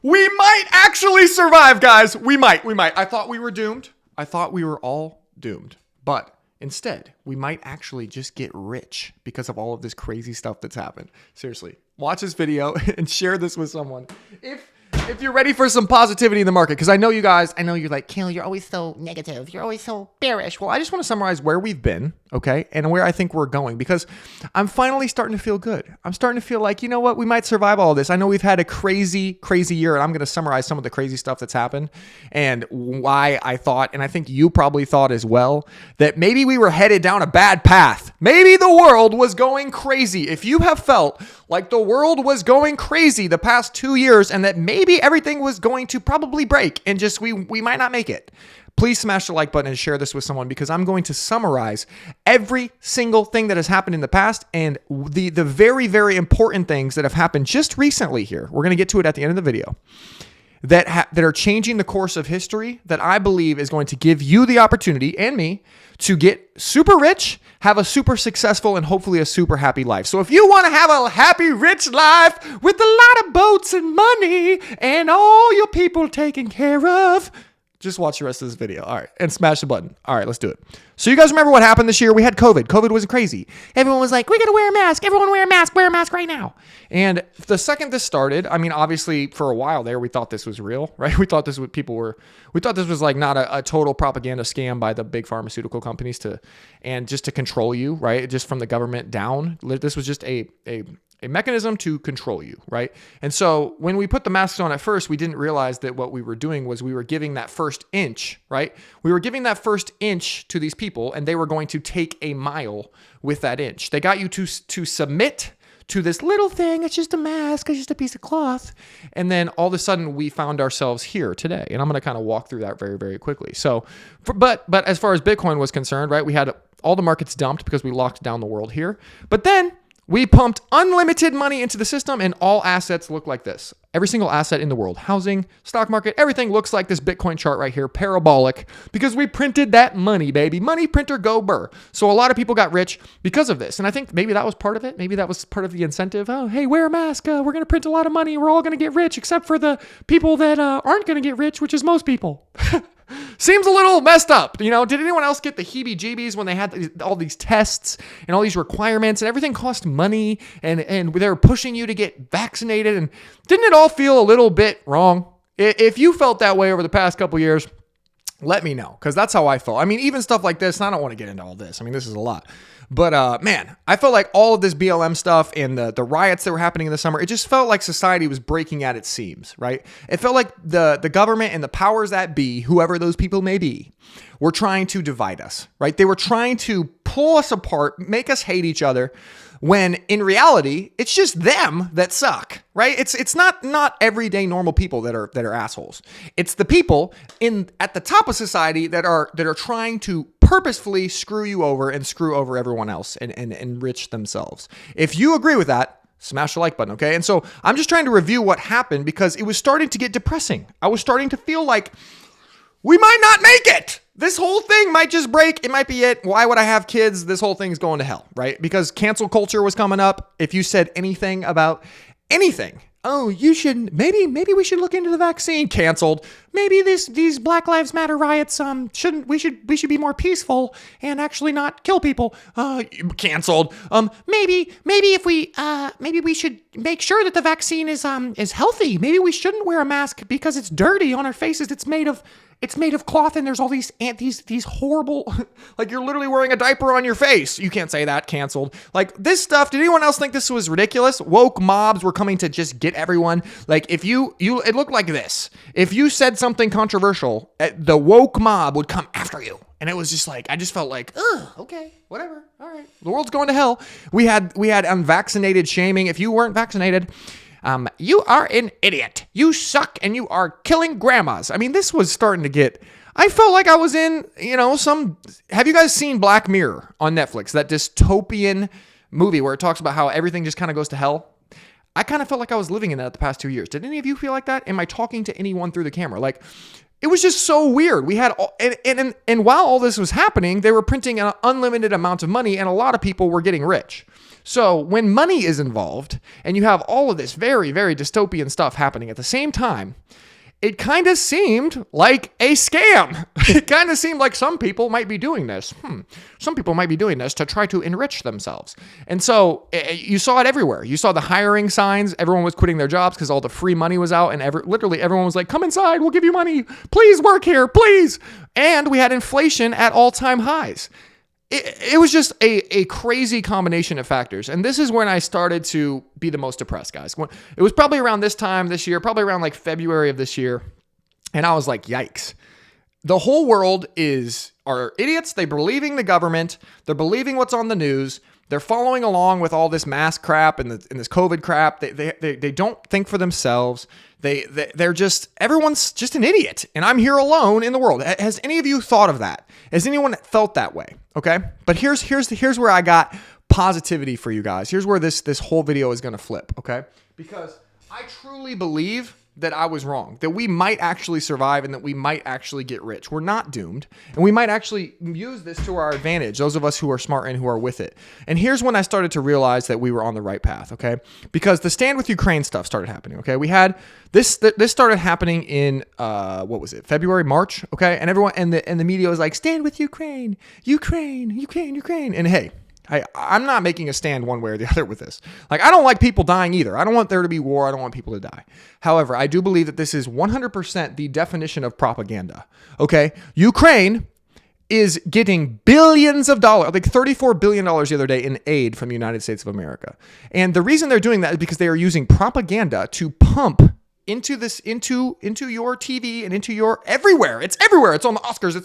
We might actually survive, guys. We might. I thought we were doomed. I thought we were all doomed. But instead, we might actually just get rich because of all of this crazy stuff that's happened. Seriously, watch this video and share this with someone. If you're ready for some positivity in the market, because I know you guys, I know you're like, Kale, you're always so negative. You're always so bearish. Well, I just want to summarize where we've been, okay, and where I think we're going, because I'm finally starting to feel good. I'm starting to feel like, you know what, we might survive all of this. I know we've had a crazy, crazy year, and I'm going to summarize some of the crazy stuff that's happened and why I thought, and I think you probably thought as well, that maybe we were headed down a bad path. Maybe the world was going crazy. If you have felt like the world was going crazy the past 2 years and that maybe everything was going to probably break and just we might not make it, please smash the like button and share this with someone, because I'm going to summarize every single thing that has happened in the past and the very, very important things that have happened just recently here. We're going to get to it at the end of the video. That are changing the course of history, that I believe is going to give you the opportunity and me to get super rich, have a super successful, and hopefully a super happy life. So if you want to have a happy, rich life with a lot of boats and money and all your people taken care of, just watch the rest of this video. All right. And smash the button. All right, let's do it. So you guys remember what happened this year? We had COVID. COVID was crazy. Everyone was like, we got to wear a mask. Everyone wear a mask. Wear a mask right now. And the second this started, I mean, obviously for a while there, we thought this was real, right? We thought this was like not a total propaganda scam by the big pharmaceutical companies just to control you, right? Just from the government down. This was just a mechanism to control you, right? And so when we put the masks on at first, we didn't realize that what we were doing was we were giving that first inch, right? We were giving that first inch to these people, and they were going to take a mile with that inch. They got you to submit to this little thing. It's just a mask. It's just a piece of cloth. And then all of a sudden we found ourselves here today. And I'm going to kind of walk through that very, very quickly. So, but as far as Bitcoin was concerned, right, we had all the markets dumped because we locked down the world here. But then we pumped unlimited money into the system, and all assets look like this. Every single asset in the world, housing, stock market, everything looks like this Bitcoin chart right here, parabolic, because we printed that money, baby. Money printer, go burr. So a lot of people got rich because of this. And I think maybe that was part of it. Maybe that was part of the incentive. Oh, hey, wear a mask. We're going to print a lot of money. We're all going to get rich, except for the people that aren't going to get rich, which is most people. Seems a little messed up. You know, did anyone else get the heebie-jeebies when they had all these tests and all these requirements and everything cost money and they were pushing you to get vaccinated? And didn't it all feel a little bit wrong? If you felt that way over the past couple years, let me know, because that's how I felt. I mean, even stuff like this, and I don't want to get into all this. I mean, this is a lot. But man, I felt like all of this BLM stuff and the riots that were happening in the summer, it just felt like society was breaking at its seams, right? It felt like the government and the powers that be, whoever those people may be, were trying to divide us, right? They were trying to pull us apart, make us hate each other, when in reality, it's just them that suck, right? It's not everyday normal people that are assholes. It's the people at the top of society that are trying to purposefully screw you over and screw over everyone else and enrich themselves. If you agree with that, smash the like button, okay? And so I'm just trying to review what happened because it was starting to get depressing. I was starting to feel like we might not make it. This whole thing might just break. It might be it. Why would I have kids? This whole thing's going to hell, right? Because cancel culture was coming up. If you said anything about anything, oh, you should, maybe we should look into the vaccine, canceled. Maybe these Black Lives Matter riots, we should be more peaceful and actually not kill people, canceled. Maybe we should make sure that the vaccine is healthy. Maybe we shouldn't wear a mask because it's dirty on our faces. It's made of cloth, and there's all these horrible, like you're literally wearing a diaper on your face. You can't say that, canceled. Like this stuff, did anyone else think this was ridiculous? Woke mobs were coming to just get everyone. Like if it looked like this. If you said something controversial, the woke mob would come after you. And it was just like, I just felt like, okay, whatever. All right. The world's going to hell. We had unvaccinated shaming. If you weren't vaccinated, you are an idiot. You suck and you are killing grandmas. I mean, this was starting to get, I felt like I was in, have you guys seen Black Mirror on Netflix? That dystopian movie where it talks about how everything just kind of goes to hell. I kind of felt like I was living in that the past 2 years. Did any of you feel like that? Am I talking to anyone through the camera? Like, It was just so weird. We had and while all this was happening, they were printing an unlimited amount of money, and a lot of people were getting rich. So when money is involved and you have all of this very, very dystopian stuff happening at the same time, it kind of seemed like a scam. It kind of seemed like some people might be doing this. Some people might be doing this to try to enrich themselves. And so you saw it everywhere. You saw the hiring signs. Everyone was quitting their jobs because all the free money was out. And literally everyone was like, come inside. We'll give you money. Please work here. Please. And we had inflation at all-time highs. It was just a crazy combination of factors. And this is when I started to be the most depressed, guys. It was probably around this time this year, probably around like February of this year. And I was like, yikes. The whole world are idiots. They're believing the government. They're believing what's on the news. They're following along with all this mask crap and this COVID crap. They don't think for themselves. Everyone's just an idiot. And I'm here alone in the world. Has any of you thought of that? Has anyone felt that way? Okay. But here's where I got positivity for you guys. Here's where this whole video is going to flip. Okay. Because I truly believe that I was wrong, that we might actually survive and that we might actually get rich. We're not doomed, and we might actually use this to our advantage, those of us who are smart and who are with it. And here's when I started to realize that we were on the right path, okay? Because the Stand With Ukraine stuff started happening, okay? We had this started happening in what was it? February, March, okay? And everyone and the media was like, "Stand with Ukraine, Ukraine, Ukraine, Ukraine." And hey, I'm not making a stand one way or the other with this. Like, I don't like people dying either. I don't want there to be war. I don't want people to die. However, I do believe that this is 100% the definition of propaganda. Okay? Ukraine is getting billions of dollars, like $34 billion the other day in aid from the United States of America. And the reason they're doing that is because they are using propaganda to pump into your TV and into your everywhere. It's everywhere. It's on the Oscars.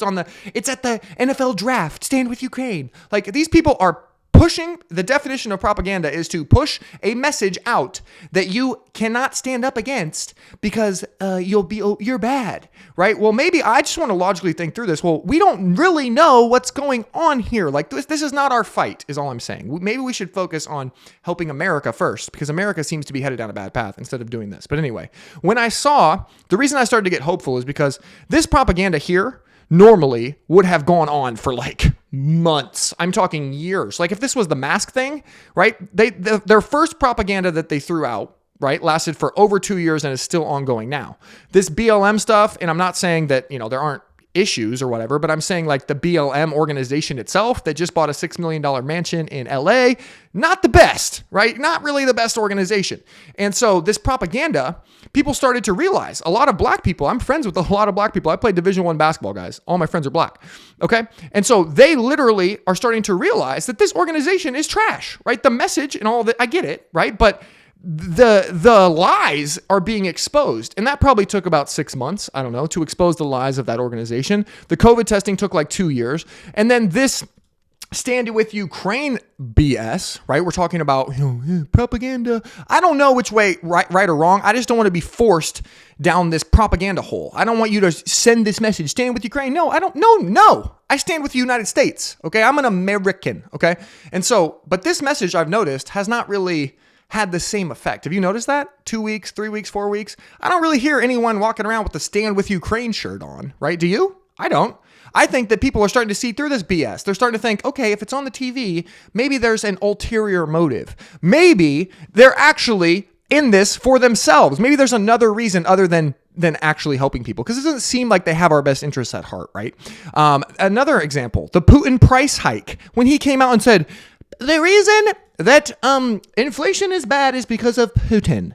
It's at the NFL draft. Stand with Ukraine. Like, these people are pushing. The definition of propaganda is to push a message out that you cannot stand up against because you're bad, right? Well, maybe I just want to logically think through this. Well, we don't really know what's going on here. Like, this is not our fight, is all I'm saying. Maybe we should focus on helping America first, because America seems to be headed down a bad path instead of doing this. But anyway, the reason I started to get hopeful is because this propaganda here normally would have gone on for like months. I'm talking years. Like, if this was the mask thing, right? Their first propaganda that they threw out, right, lasted for over 2 years and is still ongoing now. This BLM stuff, and I'm not saying that, there aren't issues or whatever, but I'm saying like the BLM organization itself that just bought a $6 million mansion in LA, not the best, right? Not really the best organization. And so this propaganda, people started to realize, a lot of black people, I'm friends with a lot of black people. I play Division I basketball, guys. All my friends are black. Okay. And so they literally are starting to realize that this organization is trash, right? The message and all that, I get it, right? But the lies are being exposed. And that probably took about 6 months, I don't know, to expose the lies of that organization. The COVID testing took like 2 years. And then this Stand With Ukraine BS, right? We're talking about propaganda. I don't know which way, right or wrong. I just don't want to be forced down this propaganda hole. I don't want you to send this message, stand with Ukraine. No, I don't. No. I stand with the United States. Okay. I'm an American. Okay. And so, but this message I've noticed has not really had the same effect. Have you noticed that? 2 weeks, 3 weeks, 4 weeks? I don't really hear anyone walking around with the Stand With Ukraine shirt on, right? Do you? I don't. I think that people are starting to see through this BS. They're starting to think, okay, if it's on the TV, maybe there's an ulterior motive. Maybe they're actually in this for themselves. Maybe there's another reason other than actually helping people, because it doesn't seem like they have our best interests at heart, right? Another example, the Putin price hike. When he came out and said, the reason that inflation is bad is because of Putin.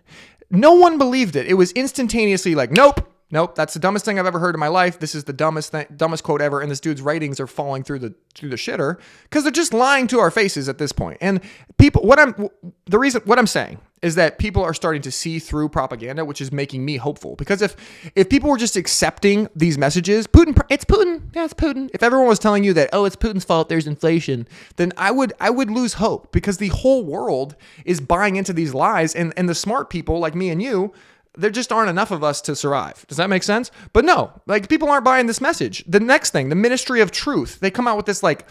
No one believed it. It was instantaneously like, nope, that's the dumbest thing I've ever heard in my life. This is the dumbest quote ever. And this dude's ratings are falling through the shitter because they're just lying to our faces at this point. And people, what I'm saying is that people are starting to see through propaganda, which is making me hopeful. Because if people were just accepting these messages, it's Putin. Yeah, it's Putin. If everyone was telling you that, oh, it's Putin's fault, there's inflation, then I would lose hope, because the whole world is buying into these lies, and the smart people like me and you, there just aren't enough of us to survive. Does that make sense? But no, like, people aren't buying this message. The next thing, the Ministry of Truth, they come out with this like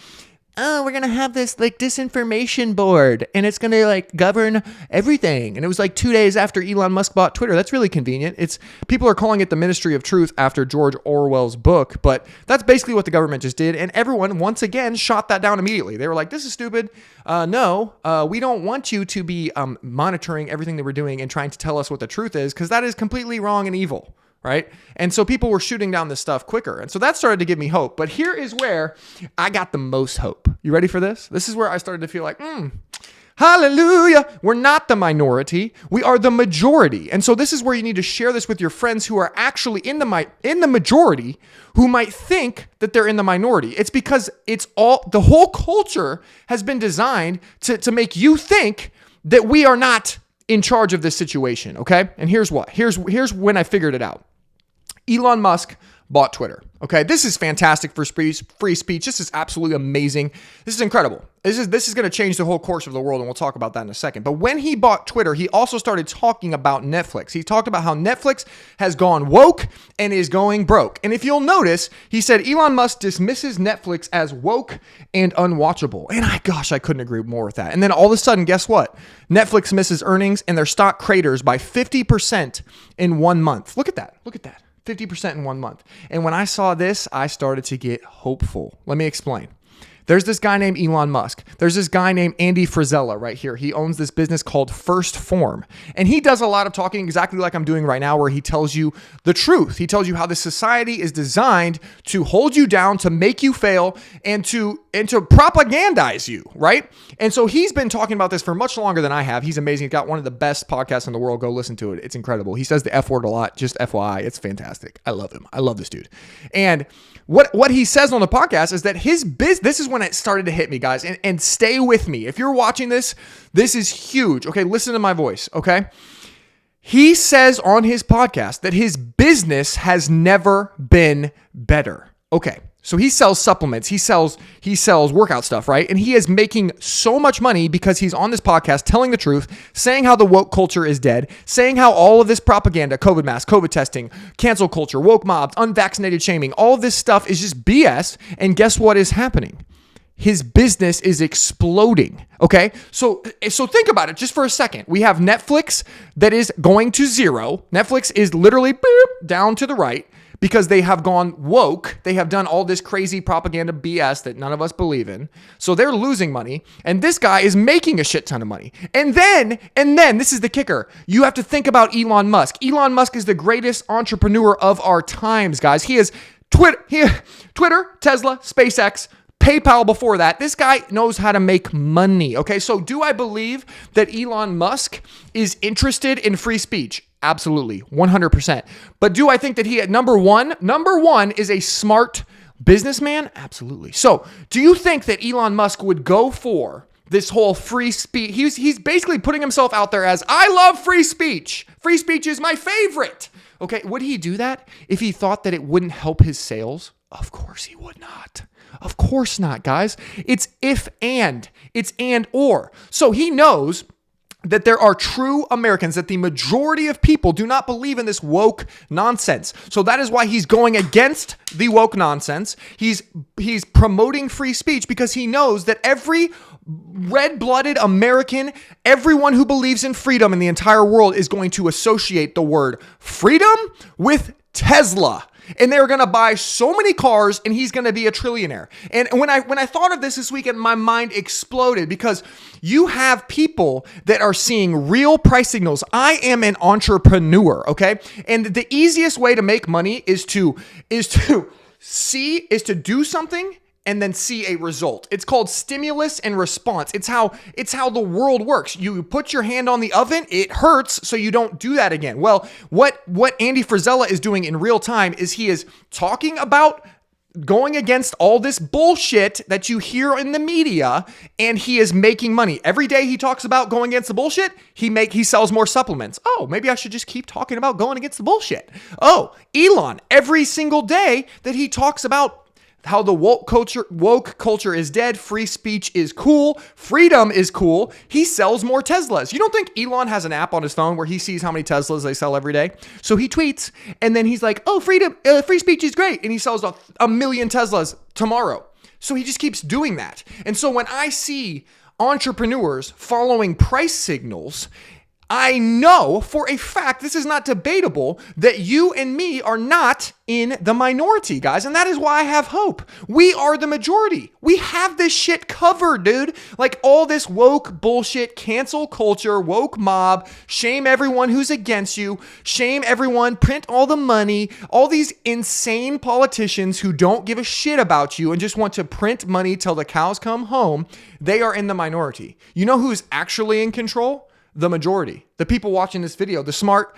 oh, we're going to have this like disinformation board and it's going to like govern everything. And it was like 2 days after Elon Musk bought Twitter. That's really convenient. People are calling it the Ministry of Truth after George Orwell's book, but that's basically what the government just did. And everyone once again shot that down immediately. They were like, this is stupid. No, we don't want you to be monitoring everything that we're doing and trying to tell us what the truth is, because that is completely wrong and evil. Right? And so people were shooting down this stuff quicker. And so that started to give me hope. But here is where I got the most hope. You ready for this? This is where I started to feel like, hallelujah. We're not the minority. We are the majority. And so this is where you need to share this with your friends who are actually in the majority, who might think that they're in the minority. It's because the whole culture has been designed to make you think that we are not in charge of this situation. Okay. And here's when I figured it out. Elon Musk bought Twitter. Okay, this is fantastic for free speech. This is absolutely amazing. This is incredible. This is going to change the whole course of the world, and we'll talk about that in a second. But when he bought Twitter, he also started talking about Netflix. He talked about how Netflix has gone woke and is going broke. And if you'll notice, he said Elon Musk dismisses Netflix as woke and unwatchable. And I couldn't agree more with that. And then all of a sudden, guess what? Netflix misses earnings and their stock craters by 50% in 1 month. Look at that. 50% in 1 month. And when I saw this, I started to get hopeful. Let me explain. There's this guy named Elon Musk. There's this guy named Andy Frisella right here. He owns this business called First Form. And he does a lot of talking exactly like I'm doing right now, where he tells you the truth. He tells you how the society is designed to hold you down, to make you fail, and to propagandize you, right? And so he's been talking about this for much longer than I have. He's amazing. He's got one of the best podcasts in the world. Go listen to it. It's incredible. He says the F word a lot, just FYI. It's fantastic. I love him. I love this dude. And what he says on the podcast is that his business, this is when it started to hit me, guys, and stay with me. If you're watching this, this is huge. Okay, listen to my voice, okay? He says on his podcast that his business has never been better. Okay, so he sells supplements, he sells workout stuff, right? And he is making so much money because he's on this podcast telling the truth, saying how the woke culture is dead, saying how all of this propaganda, COVID mask, COVID testing, cancel culture, woke mobs, unvaccinated shaming, all of this stuff is just BS. And guess what is happening? His business is exploding. Okay. So think about it just for a second. We have Netflix that is going to zero. Netflix is literally down to the right because they have gone woke. They have done all this crazy propaganda BS that none of us believe in. So they're losing money. And this guy is making a shit ton of money. And then this is the kicker. You have to think about Elon Musk. Elon Musk is the greatest entrepreneur of our times, guys. He is Twitter, Tesla, SpaceX, PayPal before that. This guy knows how to make money. Okay, so do I believe that Elon Musk is interested in free speech? Absolutely, 100%. But do I think that he, number one is a smart businessman? Absolutely. So do you think that Elon Musk would go for this whole free speech? He's basically putting himself out there as, I love free speech. Free speech is my favorite. Okay, would he do that if he thought that it wouldn't help his sales? Of course he would not. Of course not, guys. It's if and. It's and or. So he knows that there are true Americans, that the majority of people do not believe in this woke nonsense. So that is why he's going against the woke nonsense. He's promoting free speech because he knows that every red-blooded American, everyone who believes in freedom in the entire world is going to associate the word freedom with Tesla. And they're going to buy so many cars and he's going to be a trillionaire. And when I thought of this weekend, my mind exploded because you have people that are seeing real price signals. I am an entrepreneur, okay? And the easiest way to make money is to do something and then see a result. It's called stimulus and response. It's how the world works. You put your hand on the oven, it hurts, so you don't do that again. Well, what Andy Frisella is doing in real time is he is talking about going against all this bullshit that you hear in the media, and he is making money. Every day he talks about going against the bullshit, he sells more supplements. Oh, maybe I should just keep talking about going against the bullshit. Oh, Elon, every single day that he talks about how the woke culture is dead, free speech is cool, freedom is cool, he sells more Teslas. You don't think Elon has an app on his phone where he sees how many Teslas they sell every day? So he tweets, and then he's like, oh, free speech is great, and he sells a million Teslas tomorrow. So he just keeps doing that. And so when I see entrepreneurs following price signals, I know for a fact, this is not debatable, that you and me are not in the minority, guys. And that is why I have hope. We are the majority. We have this shit covered, dude. Like all this woke bullshit, cancel culture, woke mob, shame everyone who's against you, shame everyone, print all the money, all these insane politicians who don't give a shit about you and just want to print money till the cows come home. They are in the minority. You know who's actually in control? The majority, the people watching this video, the smart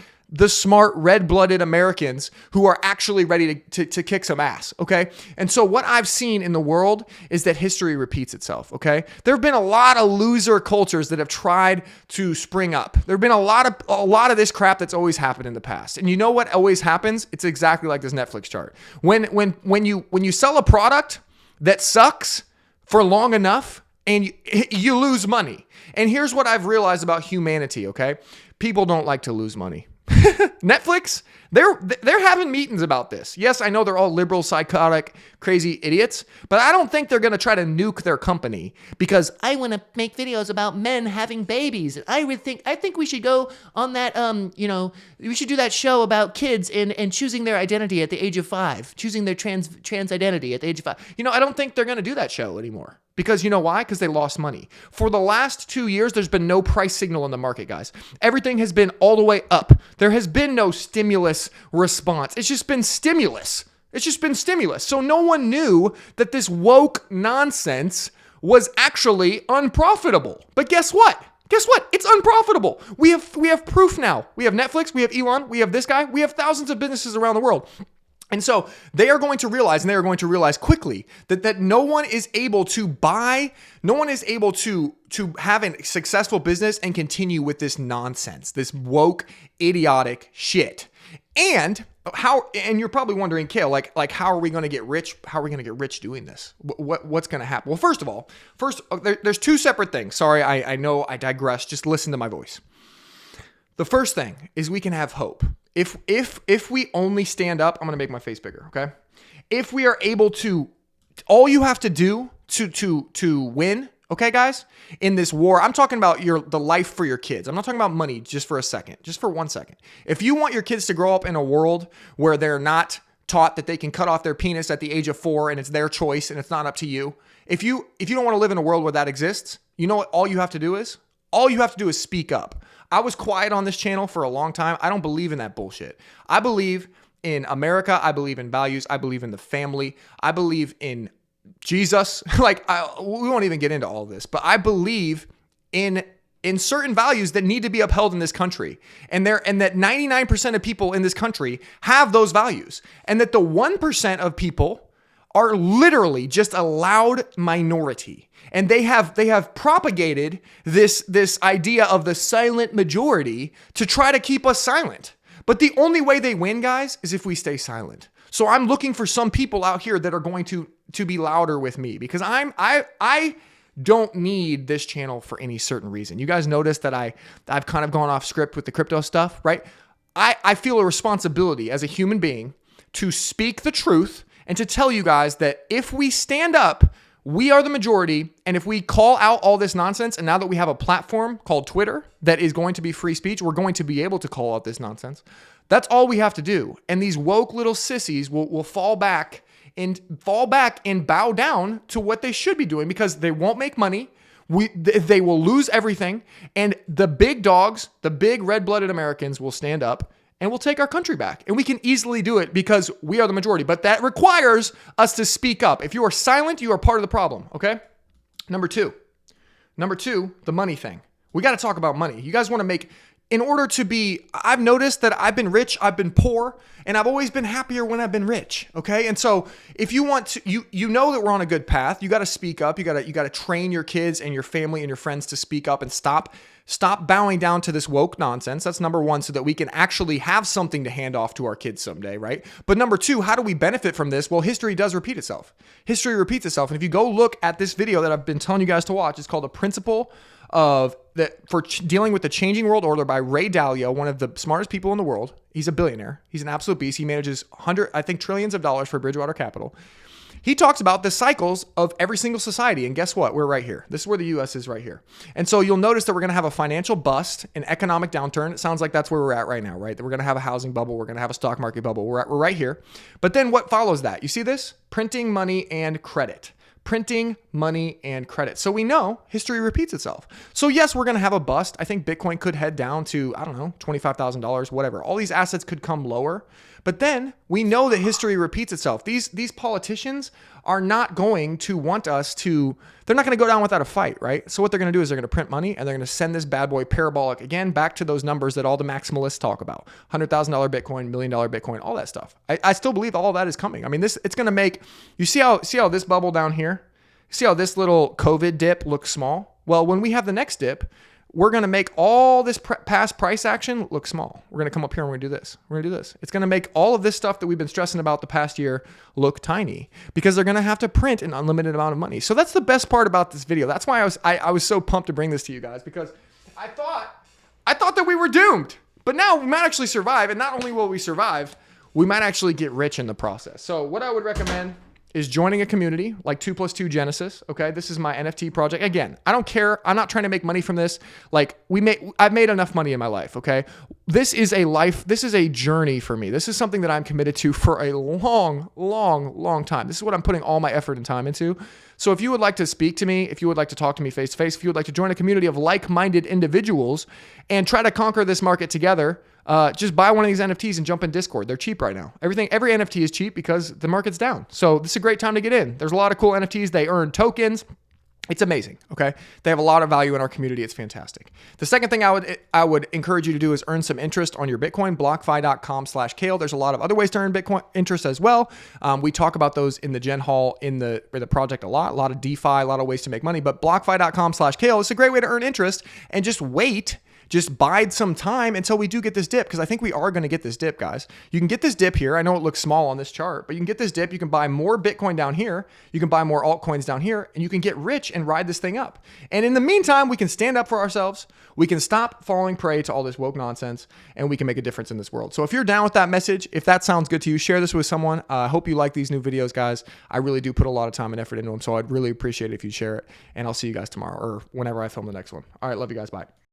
red-blooded Americans who are actually ready to kick some ass, okay? And so what I've seen in the world is that history repeats itself, okay? There have been a lot of loser cultures that have tried to spring up. There have been a lot of this crap that's always happened in the past. And you know what always happens? It's exactly like this Netflix chart. When you sell a product that sucks for long enough and you lose money. And here's what I've realized about humanity, okay? People don't like to lose money. Netflix, they're having meetings about this. Yes, I know they're all liberal, psychotic, crazy idiots, but I don't think they're going to try to nuke their company because I want to make videos about men having babies. I think we should go on that, we should do that show about kids and choosing their identity at the age of 5, choosing their trans identity at the age of 5. I don't think they're going to do that show anymore. Because you know why? Because they lost money. For the last 2 years, there's been no price signal in the market, guys. Everything has been all the way up. There has been no stimulus response. It's just been stimulus. So no one knew that this woke nonsense was actually unprofitable. But guess what? It's unprofitable. We have proof now. We have Netflix, we have Elon, we have this guy, we have thousands of businesses around the world. And so they are going to realize, and they are going to realize quickly, that no one is able to have a successful business and continue with this nonsense, this woke, idiotic shit. And you're probably wondering, Kale, like how are we going to get rich? How are we going to get rich doing this? What's going to happen? Well, first, there's two separate things. Sorry, I know I digress. Just listen to my voice. The first thing is we can have hope. If we only stand up, I'm going to make my face bigger, okay? If we are able to, all you have to do to win, okay, guys, in this war, I'm talking about the life for your kids. I'm not talking about money just for 1 second. If you want your kids to grow up in a world where they're not taught that they can cut off their penis at the age of 4 and it's their choice and it's not up to you, if you don't want to live in a world where that exists, you know what all you have to do is? All you have to do is speak up. I was quiet on this channel for a long time. I don't believe in that bullshit. I believe in America. I believe in values. I believe in the family. I believe in Jesus. We won't even get into all this, but I believe in certain values that need to be upheld in this country. And that 99% of people in this country have those values. And that the 1% of people are literally just a loud minority. And they have propagated this idea of the silent majority to try to keep us silent. But the only way they win, guys, is if we stay silent. So I'm looking for some people out here that are going to be louder with me because I don't need this channel for any certain reason. You guys notice that I've kind of gone off script with the crypto stuff, right? I feel a responsibility as a human being to speak the truth and to tell you guys that if we stand up, we are the majority, and if we call out all this nonsense, and now that we have a platform called Twitter that is going to be free speech, we're going to be able to call out this nonsense. That's all we have to do. And these woke little sissies will fall back and bow down to what they should be doing because they won't make money. They will lose everything, and the big dogs, the big red-blooded Americans will stand up and we'll take our country back. And we can easily do it because we are the majority. But that requires us to speak up. If you are silent, you are part of the problem, okay? Number two, the money thing. We got to talk about money. You guys want to make, I've noticed that I've been rich, I've been poor, and I've always been happier when I've been rich, okay? And so if you want to, you know that we're on a good path. You got to speak up. You got to train your kids and your family and your friends to speak up and stop bowing down to this woke nonsense. That's number one, so that we can actually have something to hand off to our kids someday, right? But number two, how do we benefit from this? Well, history does repeat itself. History repeats itself. And if you go look at this video that I've been telling you guys to watch, it's called The Principle for Dealing with the Changing World Order by Ray Dalio, one of the smartest people in the world. He's a billionaire. He's an absolute beast. He manages trillions of dollars for Bridgewater Capital. He talks about the cycles of every single society. And guess what? We're right here. This is where the US is right here. And so you'll notice that we're going to have a financial bust, an economic downturn. It sounds like that's where we're at right now, right? That we're going to have a housing bubble. We're going to have a stock market bubble. We're right here. But then what follows that? You see this? Printing money and credit. Printing money and credit. So we know history repeats itself. So yes, we're going to have a bust. I think Bitcoin could head down to, I don't know, $25,000, whatever. All these assets could come lower. But then we know that history repeats itself. These politicians are not going to want us to, they're not going to go down without a fight, right? So what they're going to do is they're going to print money and they're going to send this bad boy parabolic again back to those numbers that all the maximalists talk about. $100,000 Bitcoin, $1 million Bitcoin, all that stuff. I still believe all of that is coming. I mean, it's going to make, you see how this bubble down here? See how this little COVID dip looks small? Well, when we have the next dip, we're going to make all this past price action look small. We're going to come up here and we're going to do this. We're going to do this. It's going to make all of this stuff that we've been stressing about the past year look tiny because they're going to have to print an unlimited amount of money. So that's the best part about this video. That's why I was so pumped to bring this to you guys, because I thought that we were doomed, but now we might actually survive. And not only will we survive, we might actually get rich in the process. So what I would recommend is joining a community like 2+2 Genesis. Okay. This is my NFT project. Again, I don't care. I'm not trying to make money from this. Like I've made enough money in my life. Okay. This is a journey for me. This is something that I'm committed to for a long, long, long time. This is what I'm putting all my effort and time into. So if you would like to speak to me, if you would like to talk to me face to face, if you would like to join a community of like-minded individuals and try to conquer this market together, just buy one of these NFTs and jump in Discord. They're cheap right now. Every NFT is cheap because the market's down. So this is a great time to get in. There's a lot of cool NFTs. They earn tokens. It's amazing. Okay. They have a lot of value in our community. It's fantastic. The second thing I would encourage you to do is earn some interest on your Bitcoin, blockfi.com/Kale. There's a lot of other ways to earn Bitcoin interest as well. We talk about those in the Gen Hall in the project a lot of DeFi, a lot of ways to make money, but blockfi.com/Kale is a great way to earn interest and just bide some time until we do get this dip, because I think we are going to get this dip, guys. You can get this dip here. I know it looks small on this chart, but you can get this dip. You can buy more Bitcoin down here. You can buy more altcoins down here, and you can get rich and ride this thing up. And in the meantime, we can stand up for ourselves. We can stop falling prey to all this woke nonsense, and we can make a difference in this world. So if you're down with that message, if that sounds good to you, share this with someone. I hope you like these new videos, guys. I really do put a lot of time and effort into them, so I'd really appreciate it if you share it. And I'll see you guys tomorrow or whenever I film the next one. All right, love you guys. Bye.